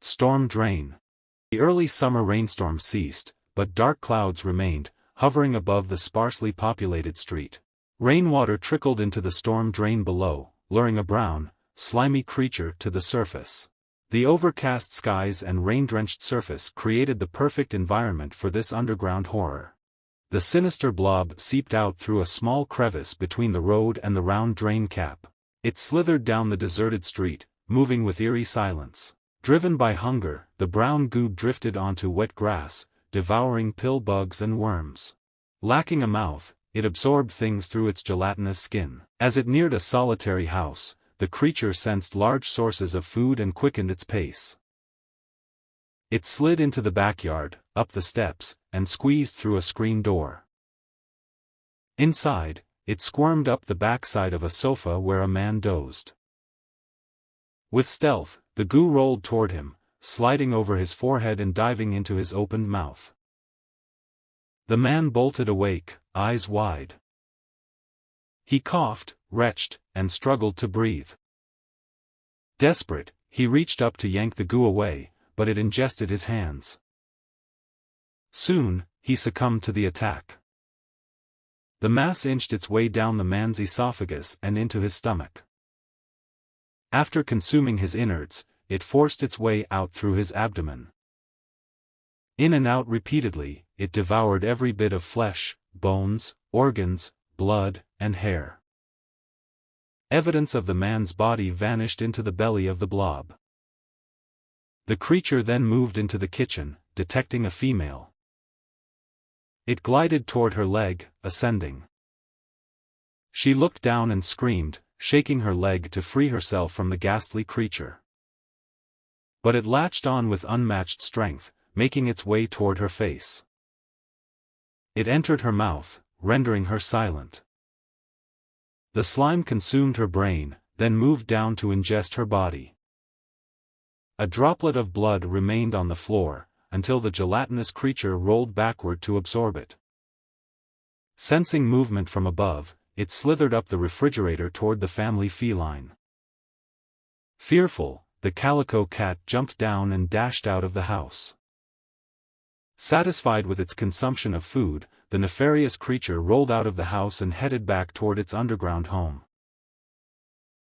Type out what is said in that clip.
Storm drain. The early summer rainstorm ceased, but dark clouds remained, hovering above the sparsely populated street. Rainwater trickled into the storm drain below, luring a brown, slimy creature to the surface. The overcast skies and rain-drenched surface created the perfect environment for this underground horror. The sinister blob seeped out through a small crevice between the road and the round drain cap. It slithered down the deserted street, moving with eerie silence. Driven by hunger, the brown goo drifted onto wet grass, devouring pill bugs and worms. Lacking a mouth, it absorbed things through its gelatinous skin. As it neared a solitary house, the creature sensed large sources of food and quickened its pace. It slid into the backyard, up the steps, and squeezed through a screen door. Inside, it squirmed up the backside of a sofa where a man dozed. With stealth, the goo rolled toward him, sliding over his forehead and diving into his opened mouth. The man bolted awake, eyes wide. He coughed, retched, and struggled to breathe. Desperate, he reached up to yank the goo away, but it ingested his hands. Soon, he succumbed to the attack. The mass inched its way down the man's esophagus and into his stomach. After consuming his innards, it forced its way out through his abdomen. In and out repeatedly, it devoured every bit of flesh, bones, organs, blood, and hair. Evidence of the man's body vanished into the belly of the blob. The creature then moved into the kitchen, detecting a female. It glided toward her leg, ascending. She looked down and screamed, shaking her leg to free herself from the ghastly creature. But it latched on with unmatched strength, making its way toward her face. It entered her mouth, rendering her silent. The slime consumed her brain, then moved down to ingest her body. A droplet of blood remained on the floor, until the gelatinous creature rolled backward to absorb it. Sensing movement from above, it slithered up the refrigerator toward the family feline. Fearful, the calico cat jumped down and dashed out of the house. Satisfied with its consumption of food, the nefarious creature rolled out of the house and headed back toward its underground home.